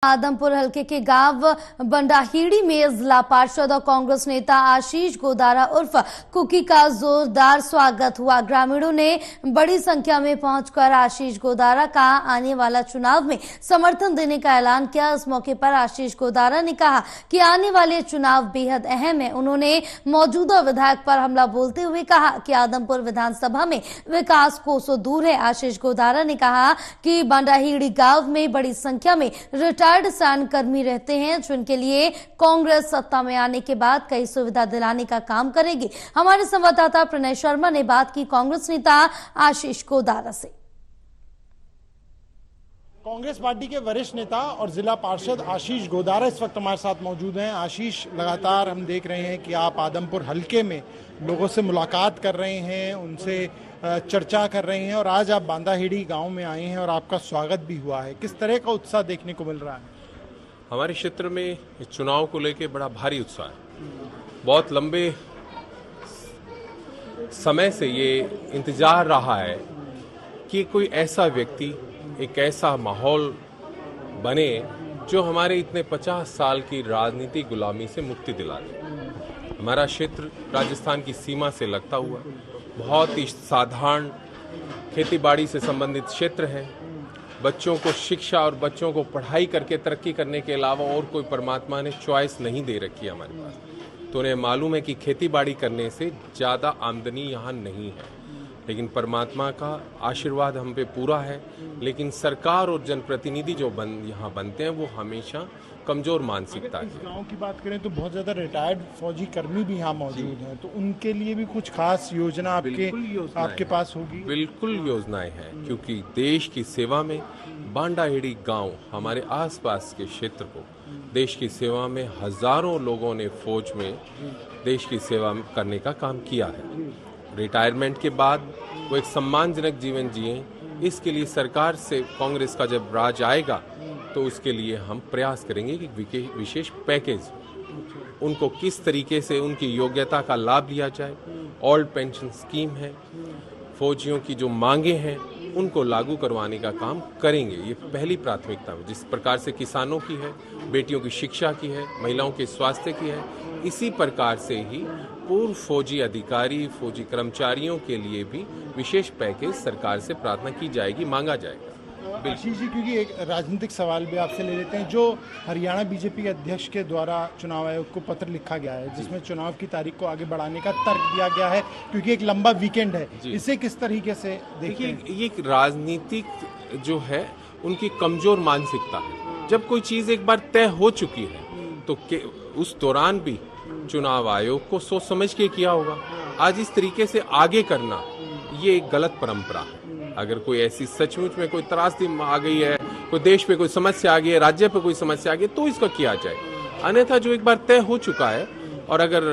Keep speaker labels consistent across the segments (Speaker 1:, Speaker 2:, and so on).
Speaker 1: आदमपुर हलके के गांव बंडाहीड़ी में जिला पार्षद और कांग्रेस नेता आशीष गोदारा उर्फ कुकी का जोरदार स्वागत हुआ। ग्रामीणों ने बड़ी संख्या में पहुंचकर आशीष गोदारा का आने वाला चुनाव में समर्थन देने का ऐलान किया। इस मौके पर आशीष गोदारा ने कहा कि आने वाले चुनाव बेहद अहम है। उन्होंने मौजूदा विधायक पर हमला बोलते हुए कहा कि आदमपुर विधानसभा में विकास कोसों दूर है। आशीष गोदारा ने कहा कि बंडाहीड़ी गांव में बड़ी संख्या में रिटायर्ड सैन्यकर्मी रहते हैं, जिनके लिए कांग्रेस सत्ता में आने के बाद कई सुविधा दिलाने का काम करेगी। हमारे संवाददाता प्रणय शर्मा ने बात की कांग्रेस नेता आशीष गोदारा से।
Speaker 2: कांग्रेस पार्टी के वरिष्ठ नेता और जिला पार्षद आशीष गोदारा इस वक्त हमारे साथ मौजूद हैं। आशीष, लगातार हम देख रहे हैं कि आप आदमपुर हलके में लोगों से मुलाकात कर रहे हैं, उनसे चर्चा कर रहे हैं और आज आप बांदाहीड़ी गांव में आए हैं और आपका स्वागत भी हुआ है। किस तरह का उत्साह देखने को मिल रहा है?
Speaker 3: हमारे क्षेत्र में चुनाव को लेकर बड़ा भारी उत्साह है। बहुत लंबे समय से ये इंतजार रहा है कि कोई ऐसा व्यक्ति, एक ऐसा माहौल बने जो हमारे इतने 50 साल की राजनीतिक गुलामी से मुक्ति दिला दे। हमारा क्षेत्र राजस्थान की सीमा से लगता हुआ बहुत ही साधारण खेतीबाड़ी से संबंधित क्षेत्र है। बच्चों को शिक्षा और बच्चों को पढ़ाई करके तरक्की करने के अलावा और कोई परमात्मा ने चॉइस नहीं दे रखी है हमारे पास। तो उन्हें मालूम है कि खेतीबाड़ी करने से ज़्यादा आमदनी यहाँ नहीं है, लेकिन परमात्मा का आशीर्वाद हम पे पूरा है। लेकिन सरकार और जनप्रतिनिधि जो यहाँ बनते हैं वो हमेशा कमजोर मानसिकता है।
Speaker 2: गांव की बात करें तो बहुत ज्यादा रिटायर्ड फौजी कर्मी भी यहाँ मौजूद हैं, तो उनके लिए भी कुछ खास योजना आपके पास होगी?
Speaker 3: बिल्कुल योजनाएं हैं, क्योंकि देश की सेवा में बांडाहीड़ी गांव, हमारे आसपास के क्षेत्र को देश की सेवा में हजारों लोगों ने फौज में देश की सेवा करने का काम किया है। रिटायरमेंट के बाद वो एक सम्मानजनक जीवन जिए, इसके लिए सरकार से कांग्रेस का जब राज आएगा तो उसके लिए हम प्रयास करेंगे कि विशेष पैकेज उनको किस तरीके से उनकी योग्यता का लाभ लिया जाए। ओल्ड पेंशन स्कीम है, फौजियों की जो मांगे हैं उनको लागू करवाने का काम करेंगे। ये पहली प्राथमिकता है। जिस प्रकार से किसानों की है, बेटियों की शिक्षा की है, महिलाओं के स्वास्थ्य की है, इसी प्रकार से ही पूर्व फौजी अधिकारी, फौजी कर्मचारियों के लिए भी विशेष पैकेज सरकार से प्रार्थना की जाएगी, मांगा जाएगा।
Speaker 2: आशीष जी, क्योंकि एक राजनीतिक सवाल भी आपसे ले लेते हैं। जो हरियाणा बीजेपी के अध्यक्ष के द्वारा चुनाव आयोग को पत्र लिखा गया है, जिसमें चुनाव की तारीख को आगे बढ़ाने का तर्क दिया गया है क्योंकि एक लंबा वीकेंड है, इसे किस तरीके से देखिए?
Speaker 3: ये एक राजनीतिक जो है उनकी कमजोर मानसिकता है। जब कोई चीज एक बार तय हो चुकी है तो उस दौरान भी चुनाव आयोग को सोच समझ के किया होगा। आज इस तरीके से आगे करना ये एक गलत परंपरा है। अगर कोई ऐसी सचमुच में कोई त्रासदी आ गई है, कोई देश पे कोई समस्या आ गई है, राज्य पे कोई समस्या आ गई है, तो इसका किया जाए। अन्यथा जो एक बार तय हो चुका है, और अगर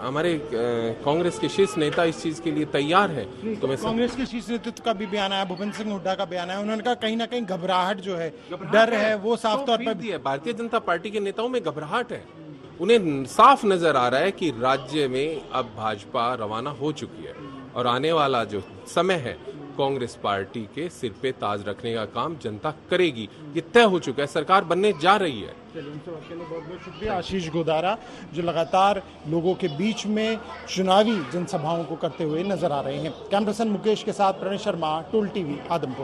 Speaker 3: हमारे कांग्रेस के शीर्ष नेता इस चीज के लिए तैयार है तो मैं
Speaker 2: कांग्रेस के शीर्ष नेतृत्व का भी बयान आया, भूपेंद्र सिंह हुड्डा का बयान आया। उन्होंने कहा कहीं ना कहीं घबराहट जो है, डर है, वो साफ तौर पर
Speaker 3: भारतीय जनता पार्टी के नेताओं में घबराहट है। उन्हें साफ नजर आ रहा है कि राज्य में अब भाजपा रवाना हो चुकी है और आने वाला जो समय है कांग्रेस पार्टी के सिर पे ताज रखने का काम जनता करेगी। ये तय हो चुका है, सरकार बनने जा रही है।
Speaker 2: बहुत बहुत शुक्रिया आशीष गोदारा, जो लगातार लोगों के बीच में चुनावी जनसभाओं को करते हुए नजर आ रहे हैं। कैमरा पर्सन मुकेश के साथ प्रणय शर्मा, टोल टीवी, आदमपुर।